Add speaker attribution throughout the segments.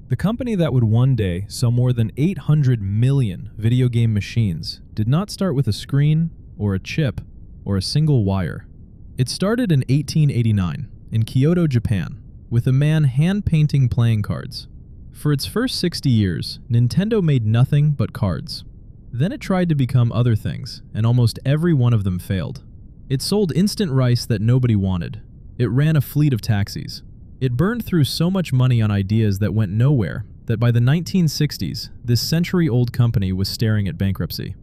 Speaker 1: The company that would one day sell more than 800 million video game machines did not start with a screen, or a chip, or a single wire. It started in 1889 in Kyoto, Japan, with a man hand-painting playing cards. For its first 60 years, Nintendo made nothing but cards. Then it tried to become other things, and almost every one of them failed. It sold instant rice that nobody wanted. It ran a fleet of taxis. It burned through so much money on ideas that went nowhere that by the 1960s, this century-old company was staring at bankruptcy.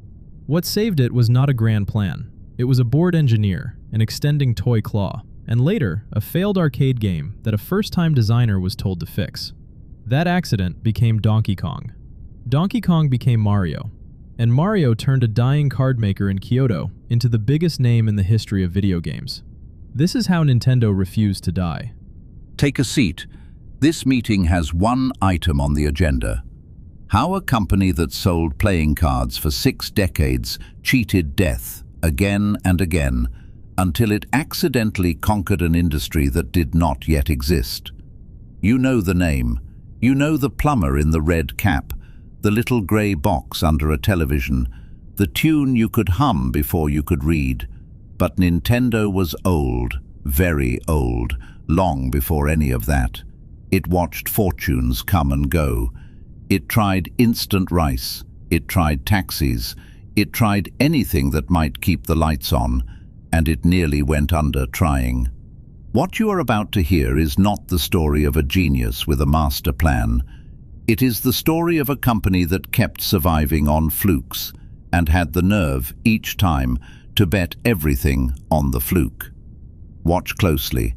Speaker 1: What saved it was not a grand plan. It was a bored engineer, an extending toy claw, and later, a failed arcade game that a first-time designer was told to fix. That accident became Donkey Kong. Donkey Kong became Mario, and Mario turned a dying card maker in Kyoto into the biggest name in the history of video games. This is how Nintendo refused to die.
Speaker 2: Take a seat. This meeting has one item on the agenda. How a company that sold playing cards for 6 decades cheated death again and again until it accidentally conquered an industry that did not yet exist. You know the name. You know the plumber in the red cap, the little grey box under a television, the tune you could hum before you could read. But Nintendo was old, very old, long before any of that. It watched fortunes come and go. It tried instant rice. It tried taxis. It tried anything that might keep the lights on, and it nearly went under trying. What you are about to hear is not the story of a genius with a master plan. It is the story of a company that kept surviving on flukes and had the nerve each time to bet everything on the fluke. Watch closely,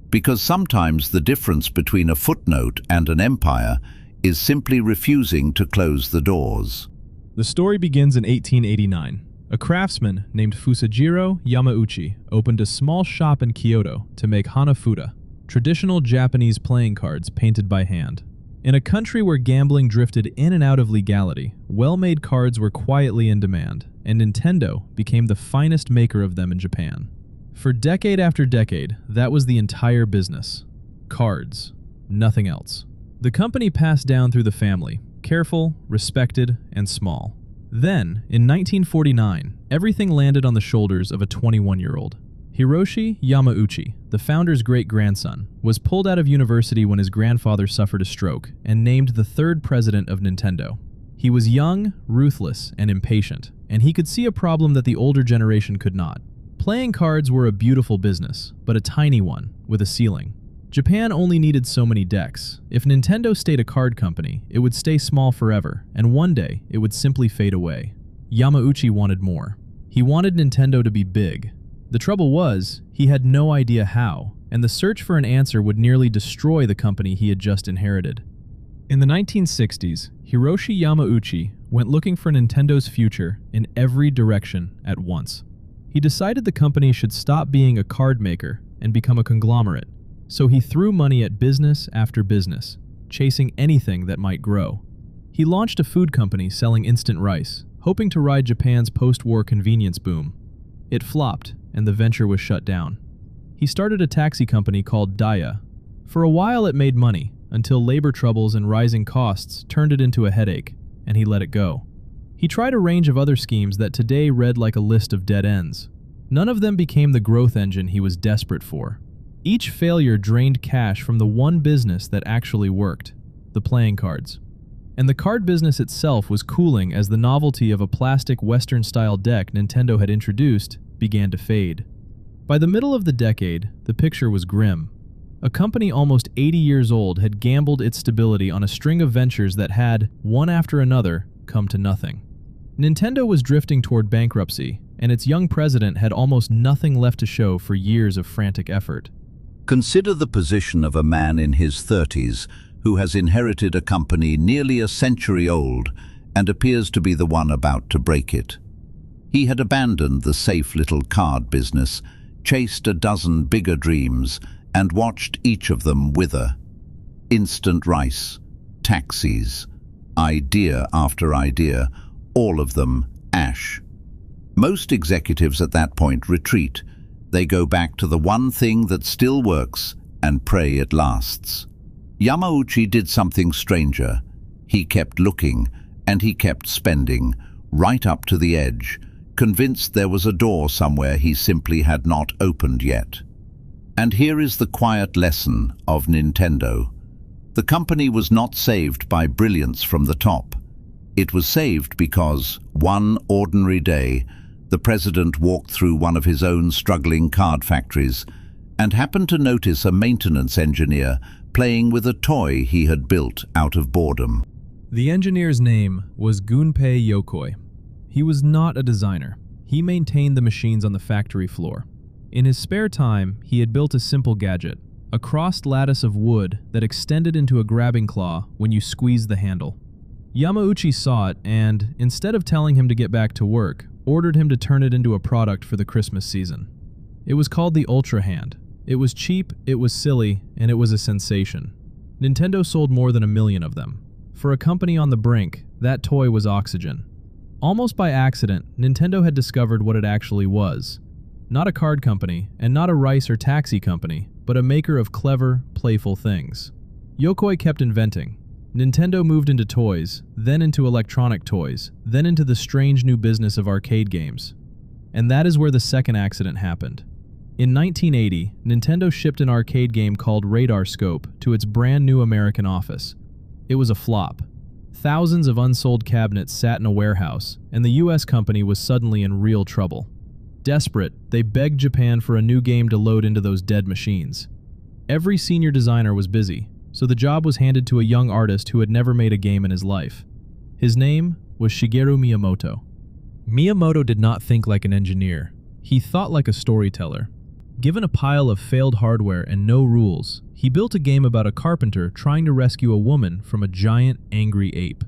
Speaker 2: because sometimes the difference between a footnote and an empire is simply refusing to close the doors.
Speaker 1: The story begins in 1889. A craftsman named Hiroshi Yamauchi opened a small shop in Kyoto to make hanafuda, traditional Japanese playing cards painted by hand. In a country where gambling drifted in and out of legality, well-made cards were quietly in demand, and Nintendo became the finest maker of them in Japan. For decade after decade, that was the entire business. Cards. Nothing else. The company passed down through the family, careful, respected, and small. Then, in 1949, everything landed on the shoulders of a 21-year-old. Hiroshi Yamauchi, the founder's great-grandson, was pulled out of university when his grandfather suffered a stroke and named the 3rd president of Nintendo. He was young, ruthless, and impatient, and he could see a problem that the older generation could not. Playing cards were a beautiful business, but a tiny one, with a ceiling. Japan only needed so many decks. If Nintendo stayed a card company, it would stay small forever, and one day, it would simply fade away. Yamauchi wanted more. He wanted Nintendo to be big. The trouble was, he had no idea how, and the search for an answer would nearly destroy the company he had just inherited. In the 1960s, Hiroshi Yamauchi went looking for Nintendo's future in every direction at once. He decided the company should stop being a card maker and become a conglomerate, so he threw money at business after business, chasing anything that might grow. He launched a food company selling instant rice, hoping to ride Japan's post-war convenience boom. It flopped, and the venture was shut down. He started a taxi company called Daya. For a while it made money, until labor troubles and rising costs turned it into a headache, and he let it go. He tried a range of other schemes that today read like a list of dead ends. None of them became the growth engine he was desperate for. Each failure drained cash from the one business that actually worked, the playing cards. And the card business itself was cooling as the novelty of a plastic Western-style deck Nintendo had introduced began to fade. By the middle of the decade, the picture was grim. A company almost 80 years old had gambled its stability on a string of ventures that had, one after another, come to nothing. Nintendo was drifting toward bankruptcy, and its young president had almost nothing left to show for years of frantic effort.
Speaker 2: Consider the position of a man in his 30s who has inherited a company nearly a century old and appears to be the one about to break it. He had abandoned the safe little card business, chased a dozen bigger dreams, and watched each of them wither. Instant rice, taxis, idea after idea, all of them ash. Most executives at that point retreat. They go back to the one thing that still works and pray it lasts. Yamauchi did something stranger. He kept looking, and he kept spending, right up to the edge, convinced there was a door somewhere he simply had not opened yet. And here is the quiet lesson of Nintendo. The company was not saved by brilliance from the top. It was saved because, one ordinary day, the president walked through one of his own struggling card factories and happened to notice a maintenance engineer playing with a toy he had built out of boredom.
Speaker 1: The engineer's name was Gunpei Yokoi. He was not a designer. He maintained the machines on the factory floor. In his spare time, he had built a simple gadget, a crossed lattice of wood that extended into a grabbing claw when you squeezed the handle. Yamauchi saw it and, instead of telling him to get back to work, ordered him to turn it into a product for the Christmas season. It was called the Ultra Hand. It was cheap, it was silly, and it was a sensation. Nintendo sold more than 1 million of them. For a company on the brink, that toy was oxygen. Almost by accident, Nintendo had discovered what it actually was. Not a card company, and not a rice or taxi company, but a maker of clever, playful things. Yokoi kept inventing. Nintendo moved into toys, then into electronic toys, then into the strange new business of arcade games. And that is where the second accident happened. In 1980, Nintendo shipped an arcade game called Radar Scope to its brand new American office. It was a flop. Thousands of unsold cabinets sat in a warehouse, and the US company was suddenly in real trouble. Desperate, they begged Japan for a new game to load into those dead machines. Every senior designer was busy, so the job was handed to a young artist who had never made a game in his life. His name was Shigeru Miyamoto. Miyamoto did not think like an engineer. He thought like a storyteller. Given a pile of failed hardware and no rules, he built a game about a carpenter trying to rescue a woman from a giant, angry ape.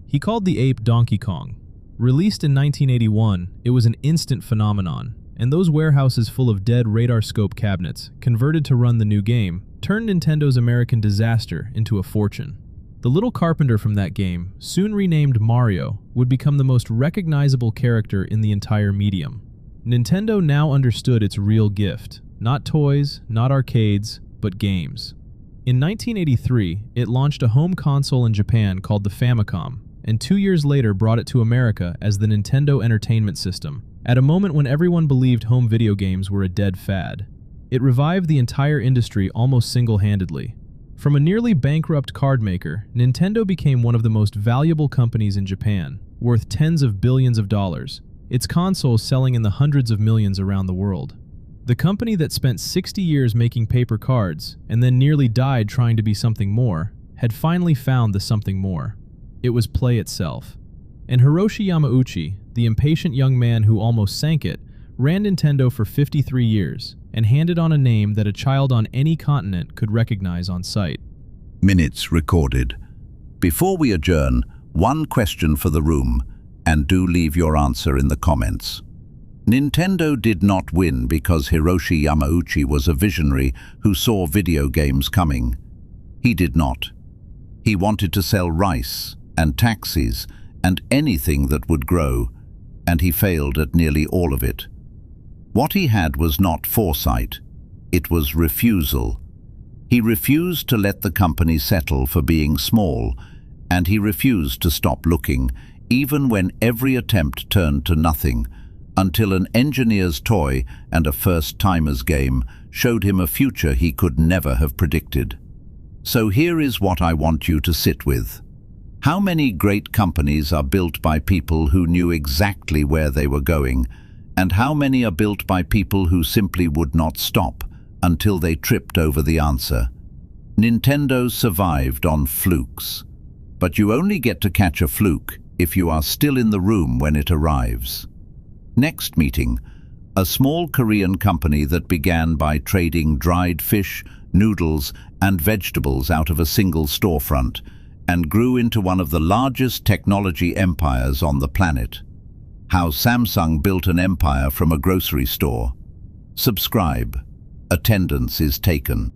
Speaker 1: He called the ape Donkey Kong. Released in 1981, it was an instant phenomenon, and those warehouses full of dead radar scope cabinets, converted to run the new game, turned Nintendo's American disaster into a fortune. The little carpenter from that game, soon renamed Mario, would become the most recognizable character in the entire medium. Nintendo now understood its real gift. Not toys, not arcades, but games. In 1983, it launched a home console in Japan called the Famicom, and 2 years later brought it to America as the Nintendo Entertainment System, at a moment when everyone believed home video games were a dead fad. It revived the entire industry almost single-handedly. From a nearly bankrupt card maker, Nintendo became one of the most valuable companies in Japan, worth tens of billions of dollars, its consoles selling in the hundreds of millions around the world. The company that spent 60 years making paper cards and then nearly died trying to be something more, had finally found the something more. It was play itself. And Hiroshi Yamauchi, the impatient young man who almost sank it, ran Nintendo for 53 years and handed on a name that a child on any continent could recognize on sight.
Speaker 2: Minutes recorded. Before we adjourn, one question for the room, and do leave your answer in the comments. Nintendo did not win because Hiroshi Yamauchi was a visionary who saw video games coming. He did not. He wanted to sell rice and taxis and anything that would grow, and he failed at nearly all of it. What he had was not foresight, it was refusal. He refused to let the company settle for being small, and he refused to stop looking, even when every attempt turned to nothing, until an engineer's toy and a first-timer's game showed him a future he could never have predicted. So here is what I want you to sit with. How many great companies are built by people who knew exactly where they were going, and how many are built by people who simply would not stop until they tripped over the answer? Nintendo survived on flukes. But you only get to catch a fluke if you are still in the room when it arrives. Next meeting, a small Korean company that began by trading dried fish, noodles, and vegetables out of a single storefront, and grew into one of the largest technology empires on the planet. How Samsung built an empire from a grocery store. Subscribe. Attendance is taken.